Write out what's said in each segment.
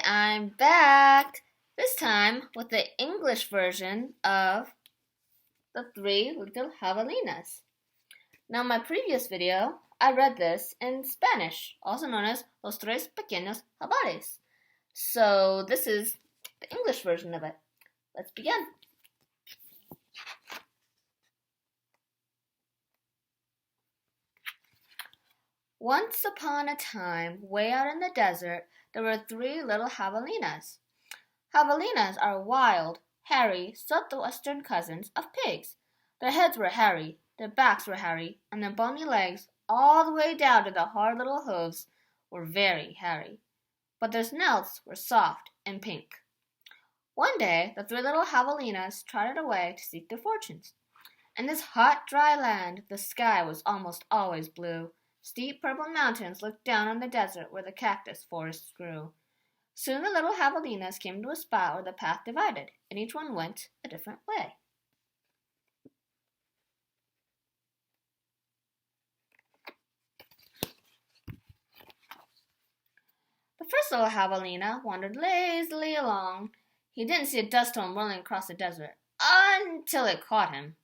I'm back. This time with the English version of The Three Little Javelinas. Now, in my previous video, I read this in Spanish, also known as Los Tres Pequeños Jabalíes. So, this is the English version of it. Let's begin. Once upon a time, way out in the desert, there were three little javelinas. Javelinas are wild, hairy, southwestern cousins of pigs. Their heads were hairy, their backs were hairy, and their bony legs, all the way down to the hard little hooves, were very hairy. But their snouts were soft and pink. One day, the three little javelinas trotted away to seek their fortunes. In this hot, dry land, the sky was almost always blue. Steep purple mountains looked down on the desert where the cactus forests grew. Soon the little javelinas came to a spot where the path divided, and each one went a different way. The first little javelina wandered lazily along. He didn't see a dust storm whirling across the desert until it caught him.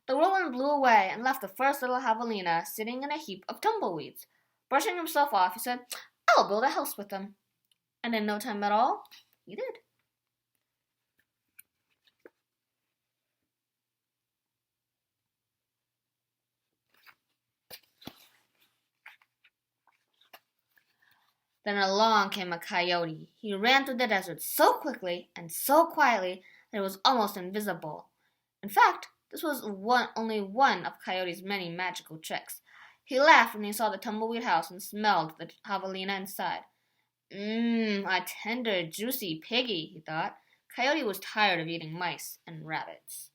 The whirlwind blew away and left the first little javelina sitting in a heap of tumbleweeds. Brushing himself off, he said, "I'll build a house with them." And in no time at all, he did. Then along came a coyote. He ran through the desert so quickly and so quietly that it was almost invisible. In fact, this was only one of Coyote's many magical tricks. He laughed when he saw the tumbleweed house and smelled the javelina inside. A tender, juicy piggy, he thought. Coyote was tired of eating mice and rabbits.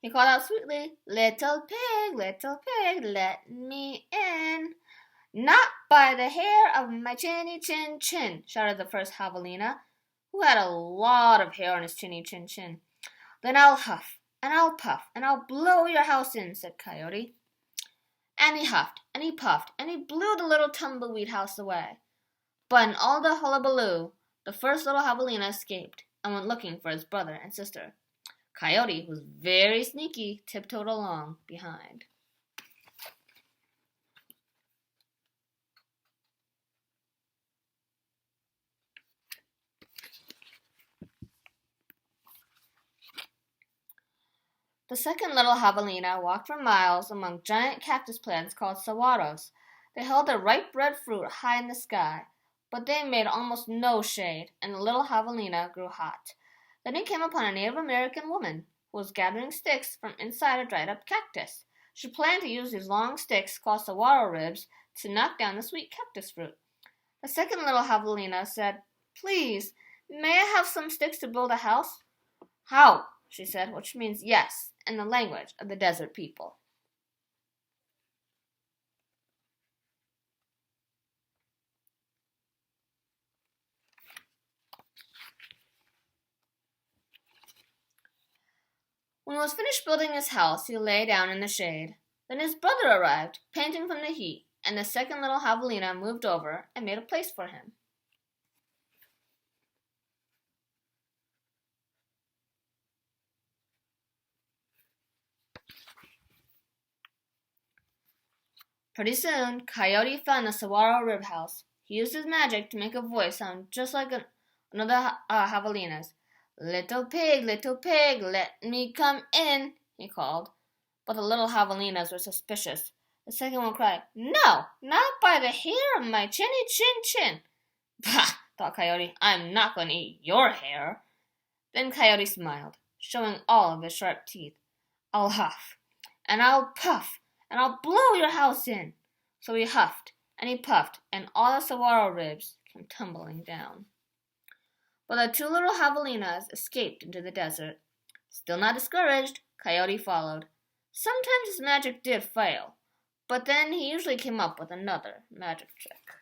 He called out sweetly, little pig, let me in." "Not by the hair of my chinny chin chin," shouted the first javelina, who had a lot of hair on his chinny chin chin. "Then I'll huff, and I'll puff, and I'll blow your house in," said Coyote. And he huffed, and he puffed, and he blew the little tumbleweed house away. But in all the hullabaloo, the first little javelina escaped and went looking for his brother and sister. Coyote, who was very sneaky, tiptoed along behind. The second little javelina walked for miles among giant cactus plants called saguaros. They held their ripe red fruit high in the sky, but they made almost no shade, and the little javelina grew hot. Then he came upon a Native American woman who was gathering sticks from inside a dried-up cactus. She planned to use these long sticks called saguaro ribs to knock down the sweet cactus fruit. The second little javelina said, "Please, may I have some sticks to build a house?" "How?" she said, which means yes in the language of the desert people. When he was finished building his house, he lay down in the shade. Then his brother arrived, panting from the heat, and the second little javelina moved over and made a place for him. Pretty soon, Coyote found the saguaro rib house. He used his magic to make a voice sound just like another javelina's. Little pig, let me come in," he called. But the little javelinas were suspicious. The second one cried, "No, not by the hair of my chinny chin chin." "Bah," thought Coyote, "I'm not going to eat your hair." Then Coyote smiled, showing all of his sharp teeth. "I'll huff, and I'll puff, and I'll blow your house in." So he huffed, and he puffed, and all the saguaro ribs came tumbling down. But the two little javelinas escaped into the desert. Still not discouraged, Coyote followed. Sometimes his magic did fail, but then he usually came up with another magic trick.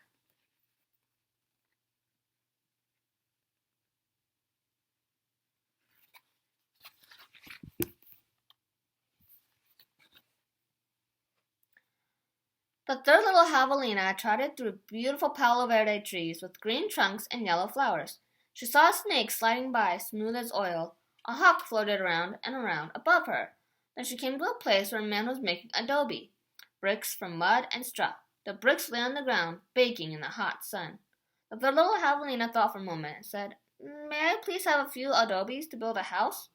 The third little javelina trotted through beautiful Palo Verde trees with green trunks and yellow flowers. She saw a snake sliding by, smooth as oil. A hawk floated around and around above her. Then she came to a place where a man was making adobe, bricks from mud and straw. The bricks lay on the ground, baking in the hot sun. The third little javelina thought for a moment and said, "May I please have a few adobes to build a house?"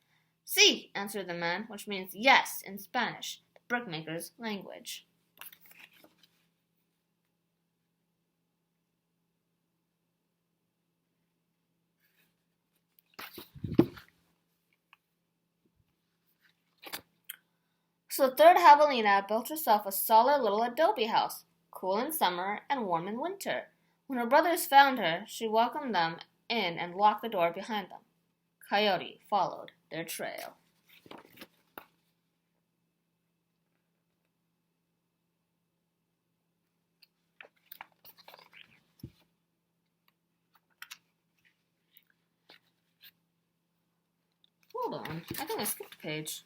"Sí," answered the man, which means yes in Spanish, the brickmaker's language. So the third javelina built herself a solid little adobe house, cool in summer and warm in winter. When her brothers found her, she welcomed them in and locked the door behind them. Coyote followed their trail. Hold on, I think I skipped a page.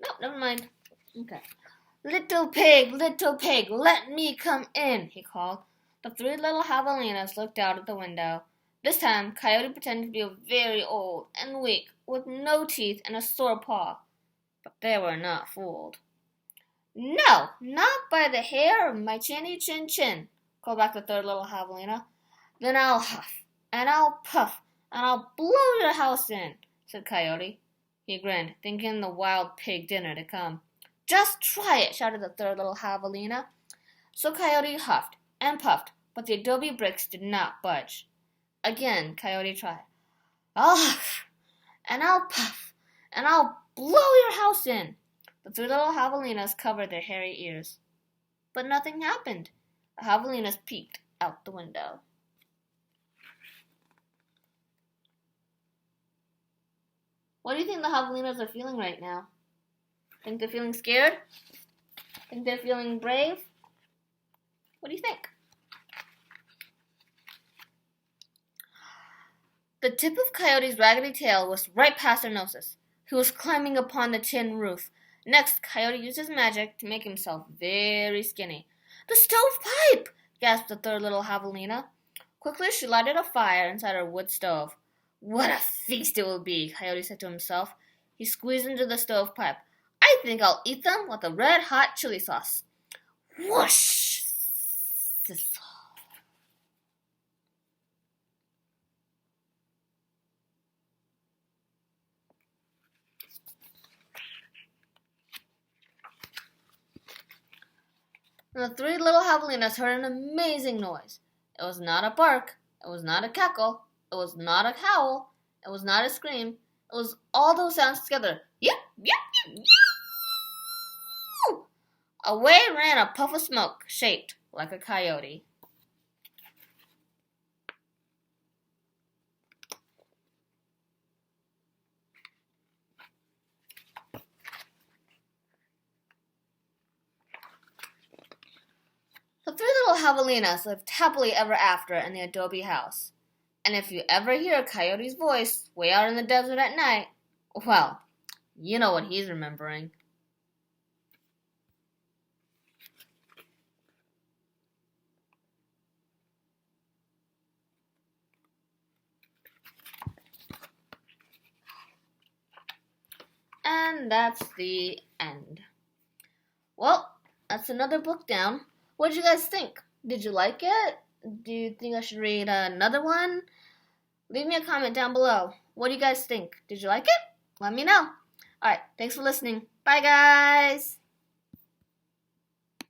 No, never mind. Okay. Little pig, let me come in, he called. The three little javelinas looked out at the window. This time, Coyote pretended to be very old and weak, with no teeth and a sore paw. But they were not fooled. "No, not by the hair of my chinny chin chin," called back the third little javelina. "Then I'll huff, and I'll puff, and I'll blow your house in," said Coyote. He grinned, thinking the wild pig dinner to come. "Just try it," shouted the third little javelina. So Coyote huffed and puffed, but the adobe bricks did not budge. Again Coyote tried. "I'll huff, and I'll puff, and I'll blow your house in." The three little javelinas covered their hairy ears. But nothing happened. The javelinas peeked out the window. What do you think the javelinas are feeling right now? Think they're feeling scared? Think they're feeling brave? What do you think? The tip of Coyote's raggedy tail was right past their noses. He was climbing upon the tin roof. Next, Coyote used his magic to make himself very skinny. "The stovepipe!" gasped the third little javelina. Quickly she lighted a fire inside her wood stove. "What a feast it will be," Coyote said to himself. He squeezed into the stovepipe. "I think I'll eat them with a red-hot chili sauce." Whoosh! And the three little javelinas heard an amazing noise. It was not a bark. It was not a cackle. It was not a howl. It was not a scream. It was all those sounds together. Yip, yip, yip, yip. Away ran a puff of smoke, shaped like a coyote. The three little javelinas lived happily ever after in the adobe house. And if you ever hear Coyote's voice way out in the desert at night, well, you know what he's remembering. And that's the end. Well, that's another book down. What did you guys think? Did you like it? Do you think I should read another one? Leave me a comment down below. What do you guys think? Did you like it? Let me know. Alright, thanks for listening. Bye, guys!